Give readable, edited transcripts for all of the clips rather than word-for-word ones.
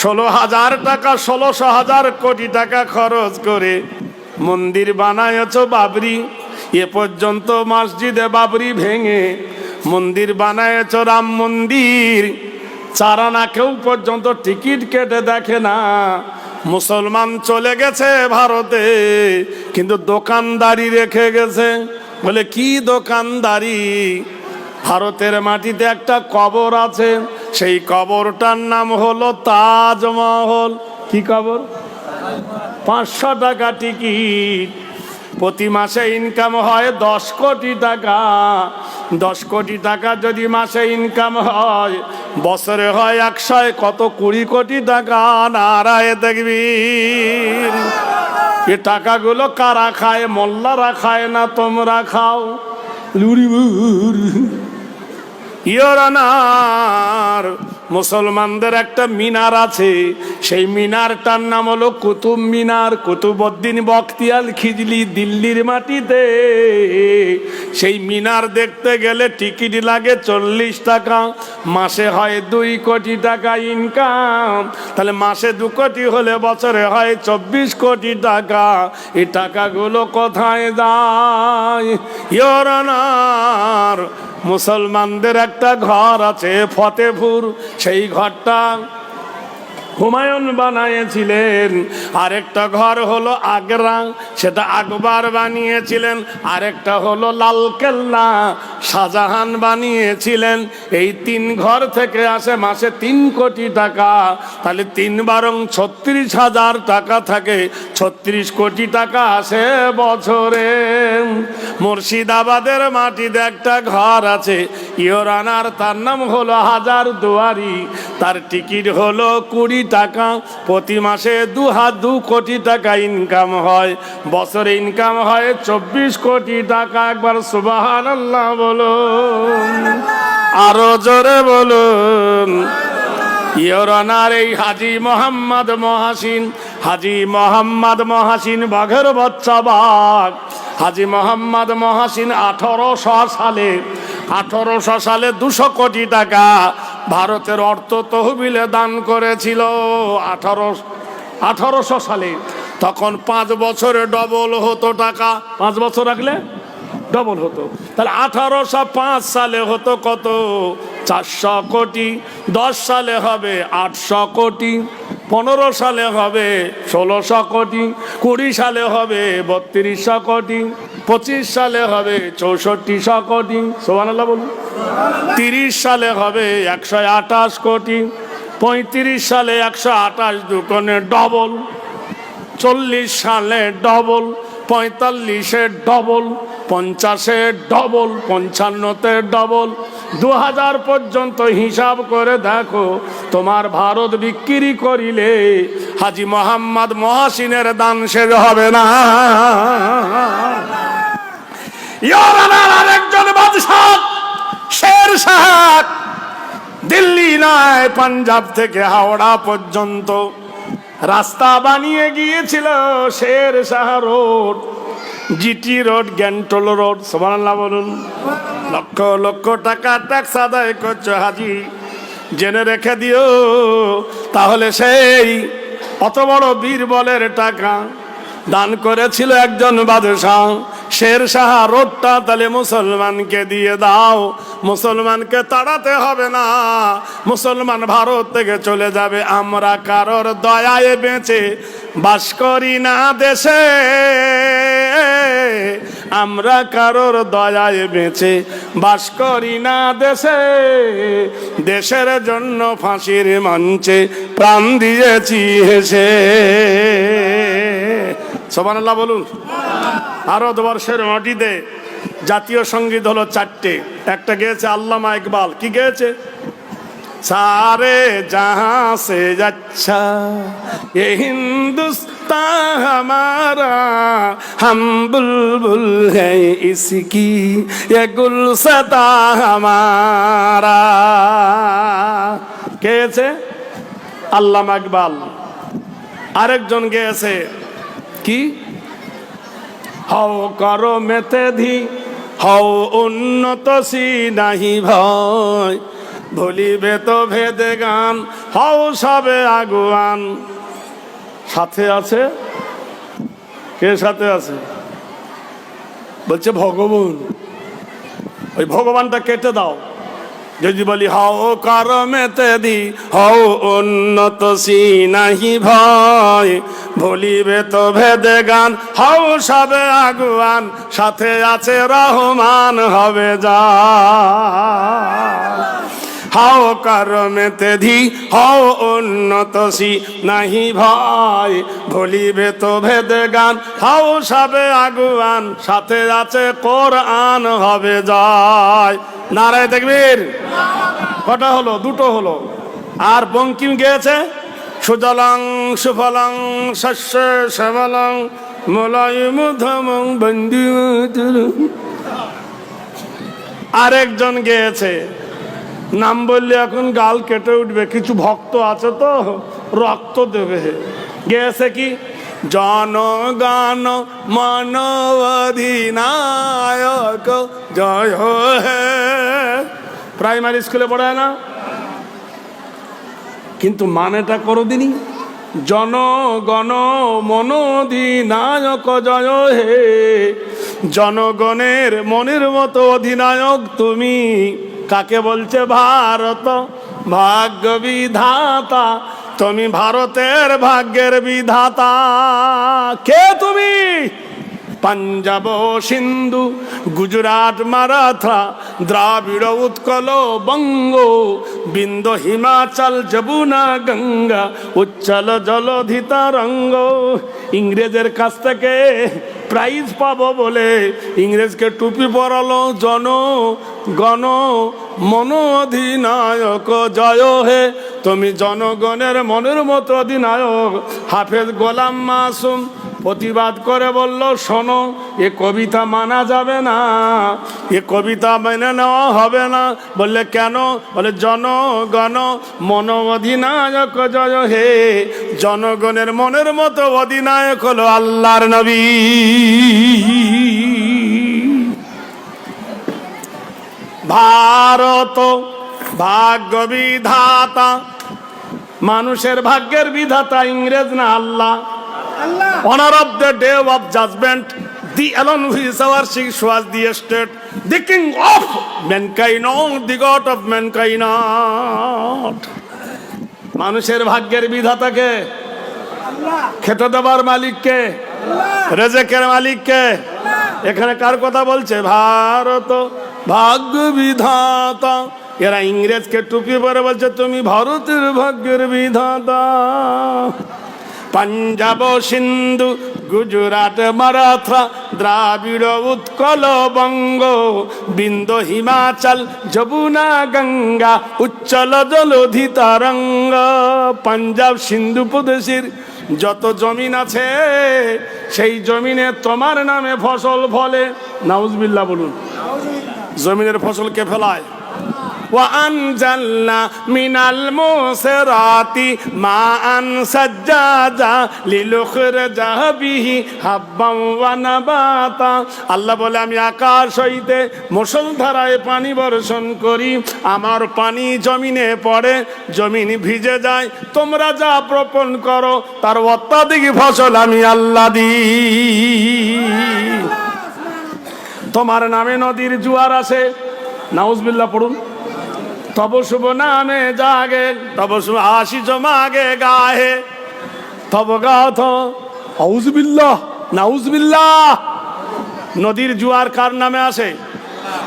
16,000 টাকা 16,000 কোটি টাকা খরচ করে মন্দির বানায়ছো বাবরি। এ পর্যন্ত মসজিদে বাবরি ভেঙে মন্দির বানায়ছো রাম মন্দির। চারানা কেউ পর্যন্ত টিকিট কেটে দেখে না। মুসলমান চলে গেছে ভারতে, কিন্তু দোকানদারি রেখে গেছে। বলে কি দোকানদারি? ভারতের মাটিতে একটা কবর আছে, সেই কবরটার নাম হলো তাজমহল। কি কবর? 500 টাকা টিকিট। প্রতি মাসে ইনকাম হয় 10 কোটি টাকা। 10 কোটি টাকা যদি মাসে ইনকাম হয়, বছরে হয় 100, কত 20 কোটি টাকা। নারায়ে তাকবীর। এ টাকাগুলো কারা খায়? মোল্লারা খায় না, তোমরা খাও। ইওর অনার, মুসলমানদের একটা মিনার আছে, সেই মিনারটার নাম হলো কুতুব মিনার। কুতুবউদ্দিন বখতিয়ার খিজলি দিল্লির মাটিতে। সেই মিনার দেখতে গেলে টিকিট লাগে 40 টাকা। মাসে হয় 2 কোটি টাকা ইনকাম। তাহলে মাসে 2 কোটি হলে বছরে হয় 24 কোটি টাকা। এই টাকাগুলো কোথায় যায়? ইওর অনার, মুসলমানদের একটা ঘর আছে ফতেপুর, সেই ঘরটা হুমায়ুন বানিয়েছিলেন। আরেকটা ঘর হলো আগ্রা, সেটা আকবর বানিয়েছিলেন। আরেকটা হলো লালকেল্লা, শাহজাহান বানিয়েছিলেন। এই 3 ঘর থেকে আসে মাসে 3 কোটি টাকা। তাহলে 3 বারং 36,000 টাকা থাকে, 36 কোটি টাকা আসে বছরে। মুর্শিদাবাদের মাটিতে একটা ঘর আছে ইওর অনার, তার নাম হলো হাজারদুয়ারি। তার টিকিট হলো 20 টাকা। প্রতি মাসে 2 কোটি টাকা ইনকাম হয়, বছরে ইনকাম হয় 24 কোটি টাকা। একবার সুবহানাল্লাহ বলুন, আরো জোরে বলুন। ইওর অনার, এই হাজী মোহাম্মদ মহাসিন, হাজী মোহাম্মদ মহাসিন বাঘের বাচ্চা বাঘ। হাজী মোহাম্মদ মহাসিন 1800 সালে 200 কোটি টাকা ভারতের অর্থ তহবিলে দান করেছিল। 1800 সালে। তখন 5 বছরে ডবল হতো টাকা। 5 বছর রাখলে ডবল হতো। তাহলে 1805 সালে হতো কত? 400 কোটি। 10 সালে হবে 800 কোটি। 15 সালে হবে 1600 কোটি। 20 সালে হবে 3200 কোটি। 25 সালে হবে 6400 কোটি। সুবহানাল্লাহ বলুন। 30 সালে হবে 128 কোটি। 35 সালে 128 দুগুণে ডবল। 40 সালে ডবল। 45-এ ডবল। 50-এ ডবল। 55-তে ডবল। 2000 পর্যন্ত হিসাব করে দেখো, তোমার ভারত বিক্রি করিলে হাজী মোহাম্মদ মহাসিনের দান শেষ হবে না। আরেকজন বাদশাহ শের শাহ, দিল্লি নয় পাঞ্জাব থেকে হাওড়া পর্যন্ত রাস্তা বানিয়ে গিয়েছিল। Sher Shah road, GT road, গ্যান্টল রোড। সুবহানাল্লাহ বলুন। লক্ষ লক্ষ টাকা ট্যাক্স আদায় করছে হাজি, জেনে রেখে দিও। তাহলে সেই অত বড় বীরবলের টাকা দান করেছিল একজন বাদশাহ। শের শাহ রোডটা তাহলে মুসলমানকে দিয়ে দাও। মুসলমানকে তাড়াতে হবে না, মুসলমান ভারত থেকে চলে যাবে। আমরা কারোর দয়ায় বেঁচে বাস করি না দেশে, আমরা কারোর দয়ায় বেঁচে বাস করি না দেশে। দেশের জন্য ফাঁসির মঞ্চে প্রাণ দিয়েছি হেসে। সুবহানাল্লাহ বলুন। ভারতবর্ষের মাটিতে জাতীয় সঙ্গীত হলো 4টে। একটা গেয়েছে আল্লামা ইকবাল। কি গেয়েছে? सारे जहां से अच्छा ये हिंदुस्तान हमारा, हम बुलबुल है इसकी ये गुलसता हमारा। গেয়েছে আল্লামা ইকবাল। আরেকজন গেয়েছে কি? হও করো মেতে ধি, হও উন্নত সি নাহি ভয়, ভুলিবে তো ভেদে গান, হও সবে আগুয়ান। সাথে আছে কে? সাথে আছে বলছে ভগবান। ওই ভগবানটা কেটে দাও। যদি বলি হও করমেতে দি, হও উন্নত সি নাহি ভয়, ভুলিবে তো ভেদে গান, হও সবে আগুয়ান। সাথে আছে রহমান, হবে যা। হাও করমেতে ধি, হও উন্নত সি নাহি ভয়, ভুলিবে তো ভেদে গান, হাও সবে আগুয়ান। সাথে আছে কোরআন, হবে জয়। নারায়ে তাকবীর। কটা হলো? দুটো হলো। আর বঙ্কিম গেয়েছে সুজলং সুফলং শস্য শ্যামলং মলয়মুধমং বন্দী। আরেকজন গেয়েছে, নাম বললে এখন গাল কেটে উঠবে, কিছু ভক্ত আছে তো রক্ত দেবে। গেয়েছে কি? জনগণ মন অধিনায়ক জয় হে। প্রাইমারি স্কুলে পড়ায় না? কিন্তু মানেটা করো দিনই, জনগণ মন অধিনায়ক জয় হে। জনগণের মনের মতো অধিনায়ক তুমি। কাকে বলছে? ভারত ভাগ্য বিধাতা, তুমি ভারতের ভাগ্যের বিধাতা। কে তুমি? পাঞ্জাব সিন্ধু গুজরাট মারাঠা দ্রাবিড় উৎকল বঙ্গ, বিন্দ হিমাচল যমুনা গঙ্গা, উচ্চল জলধি তরঙ্গ। ইংরেজের কাছ থেকে প্রাইজ পাবো বলে ইংরেজকে টুপি পরালো জনগণ মন অধিনায়ক জয় হে। তুমি জনগণের মনের মতো অধিনায়ক। হাফেজ গোলাম মাসুম প্রতিবাদ করে বলল, শোনো, এ কবিতা মানা যাবে না, এ কবিতা মেনে নেওয়া হবে না। বললে কেন? বলে জনগণ মন অধিনায়ক জয় হে। জনগণের মনের মতো অধিনায়ক হলো আল্লাহর নবী। ভারত ভাগ্য বিধাতা, মানুষের ভাগ্যের বিধাতা ইংরেজ না আল্লাহ। Honor of the day of judgment, the alone who is our chief was the state, the king of mankind, the god of mankind. মানুষের ভাগ্যের বিধাতাকে, খেতে দেবার মালিককে, রেজেকের মালিককে। এখানে কার কথা বলছে? ভারত ভাগ্য বিধাতা। এরা ইংরেজকে টুপি পরে বলছে তুমি ভারতের ভাগ্যের বিধাতা। পাঞ্জাব সিন্ধু গুজরাট মারাঠা দ্রাবিড় উৎকল বঙ্গ, বিন্দ হিমাচল যমুনা গঙ্গা, উচ্চল জলধি তরঙ্গ। পাঞ্জাব সিন্ধু প্রদেশের যত জমিন আছে সেই জমিনে তোমার নামে ফসল ফলে। নাউজুবিল্লাহ বলুন। জমিনের ফসল কে ফেলায়? وأنزلنا من المعصرات ماء ثجاجا لنخرج به حبا ونباتا। আল্লাহ বলে আমি আকাশ হইতে মুষলধারায় পানি বর্ষণ করি, আমার পানি জমিনে পড়ে, জমিন ভিজে যায়, তোমরা যা বপন করো তার অত্যাধিক ফসল আমি আল্লাহ দিই। তোমার নামে নদীর জোয়ার আসে, নাউজুবিল্লাহ পড়ুন। তব শুভ নামে জাগে, তব শুভ আশিস মাগে গাহে, তব গাথ আউজুবিল্লাহ নাউজুবিল্লাহ। নদীর জোয়ার কার নামে আসে?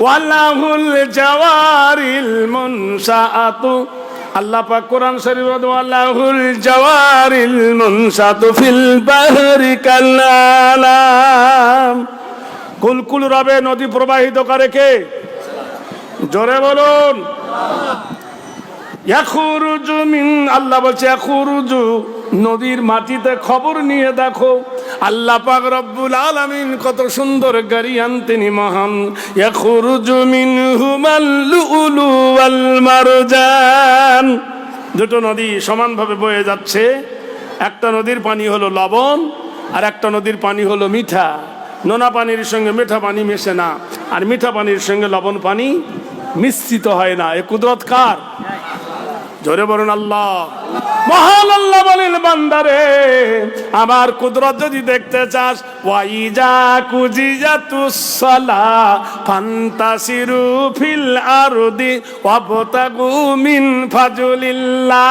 ওয়াল্লাহুল জাওয়ারিল মুনশাআতু। আল্লাহ পাক কোরআন শরীফে ওয়াল্লাহুল জাওয়ারিল মুনশাআতু ফিল বাহরি কাল্লালাম। কুলকুল রবে নদী প্রবাহিত করে কে? জোরে বলুন। আল্লাহ বলছে ইয়াখরুজু, নদীর মাটিতে খবর নিয়ে দেখো। আল্লাহ পাক রব্বুল আলামিন কত সুন্দর গারিয়ান, তিনি মহান। ইয়াখরুজু মিনহুমাল লুলু ওয়াল মারজান। দুটো নদী সমানভাবে বয়ে যাচ্ছে। একটা নদীর পানি হলো লবণ, আর একটা নদীর পানি হলো মিঠা। নোনা পানির সঙ্গে মিঠা পানি মেশে না, আর মিঠা পানির সঙ্গে লবণ পানি মিশ্রিত হয় না। এ কুদরত কার? জোরে বলুন আল্লাহ। মহান আল্লাহ বলেন, বান্দারে আমার কুদরত যদি দেখতে চাস, ওয়াইজা কুজিয়াতুস সালা ফান্তাসিরু ফিল আরদি ওয়াবতাগু মিন ফাজলিল্লাহ।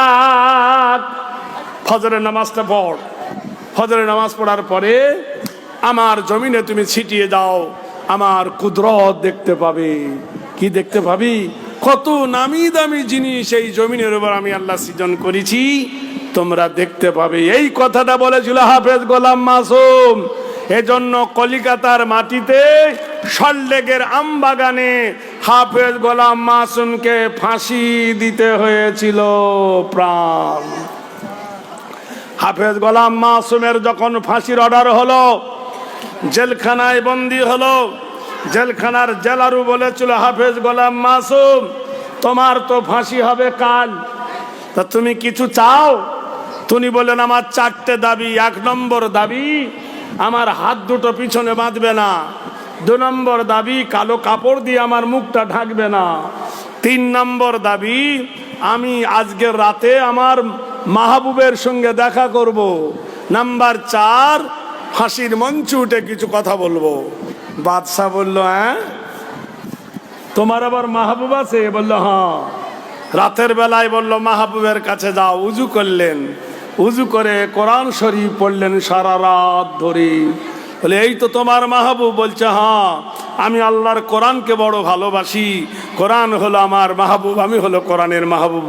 ফজরের নামাজটা পড়, ফজরের নামাজ পড়ার পরে আমার জমিনে তুমি ছিটিয়ে যাও, আমার কুদরত দেখতে পাবে। কি দেখতে পাবি? কত নামি দামি জিনিস এই জমিনের উপর আমি আল্লাহ সৃজন করেছি, তোমরা দেখতে পাবে। এই কথাটা বলেছিল হাফেজ গোলাম মাসুম। এজন্য কলিকাতার মাটিতে সল্টলেকের আমবাগানে হাফেজ গোলাম মাসুমকে ফাঁসি দিতে হয়েছিল প্রাণ। হাফেজ গোলাম মাসুমের যখন ফাঁসির অর্ডার হলো, জেলখানায় বন্দী হলো, জেলখানার জেলারু বলেছিল, হাফেজ গোলাম মাসুম তোমার তো ফাঁসি হবে কাল, তা তুমি কিছু চাও? তুমি বলেন আমার 4টে দাবি। 1 নম্বর দাবি, আমার হাত দুটো পিছনে বাঁধবে না। 2 নম্বর দাবি, কালো কাপড় দিয়ে আমার মুখটা ঢাকবে না। 3 নম্বর দাবি, আমি আজকের রাতে আমার মাহবুবের সঙ্গে দেখা করব। নাম্বার 4, ফাঁসির মঞ্চে উঠে কিছু কথা বলবো। বাদশাহ বলল, হ্যাঁ তোমার আবার মাহবুব আছে? বলল হ্যাঁ। রাতের বেলায় বলল মাহবুবের কাছে যাও। উজু করলেন, উজু করে কোরআন শরীফ পড়লেন সারা রাত ধরে। বলে এই তো তোমার মাহবুব। বলছে হ্যাঁ, আমি আল্লাহর কোরআনকে বড় ভালোবাসি, কোরআন হলো আমার মাহবুব, আমি হলো কোরআনের মাহবুব।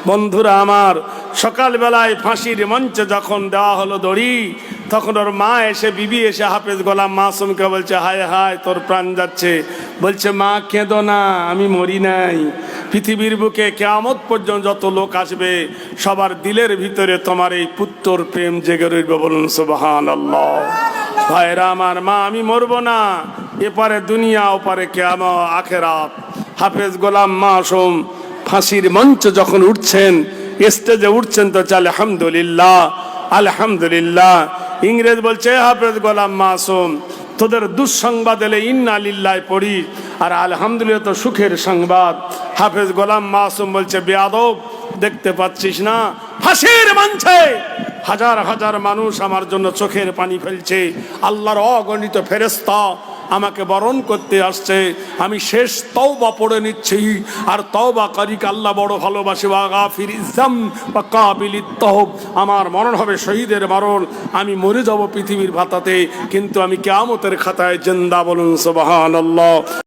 বন্ধুরা আমার, সকালবেলায় ফাঁসির মঞ্চে যখন দেওয়া হলো দড়ি, তখন ওর মা এসে, বিবি এসে হাফেজ গোলাম মাসুমকে বলছে, হায় হায় তোর প্রাণ যাচ্ছে। বলছে মা কেঁদো না, আমি মরি নাই। পৃথিবীর বুকে কিয়ামত পর্যন্ত যত লোক আসবে, সবার দিলের ভিতরে তোমার এই পুত্রর প্রেম জেগে রইবে। বলুন সুবহানাল্লাহ। ভাইরা আমার, মা আমি মরবো না, এপারে দুনিয়া ওপারে কিয়ামত আখেরাত। হাফেজ গোলাম মাসুম ফাঁসির মঞ্চে যখন উঠছেন, স্টেজে উঠছেন, তো চলে আলহামদুলিল্লাহ আলহামদুলিল্লাহ। ইংরেজ বলছে, হাফেজ গোলাম মাসুম তোদের দুঃসংবাদ এলে ইন্না লিল্লাহি পড়ি, আর আলহামদুলিল্লাহ তো সুখের সংবাদ। হাফেজ গোলাম মাসুম বলছে, বেয়াদব, দেখতে পাচ্ছিস না ফাঁসির মঞ্চে হাজার হাজার মানুষ আমার জন্য চোখের পানি ফেলছে, আল্লাহর অগণিত ফেরেশতা আমাকে বরণ করতে আসছে, আমি শেষ তওবা পড়ে নিচ্ছি। আর তওবাকারীকে আল্লাহ বড় ভালোবাসে। ওয়া গাফির ইযযাম ওয়া কাবিলিত তওব, আমার মরণ হবে শহীদের মরণ, আমি মরে যাব পৃথিবীর ভাতাতে, কিন্তু আমি কিয়ামতের খাতায় জিন্দা। বলুন সুবহানাল্লাহ।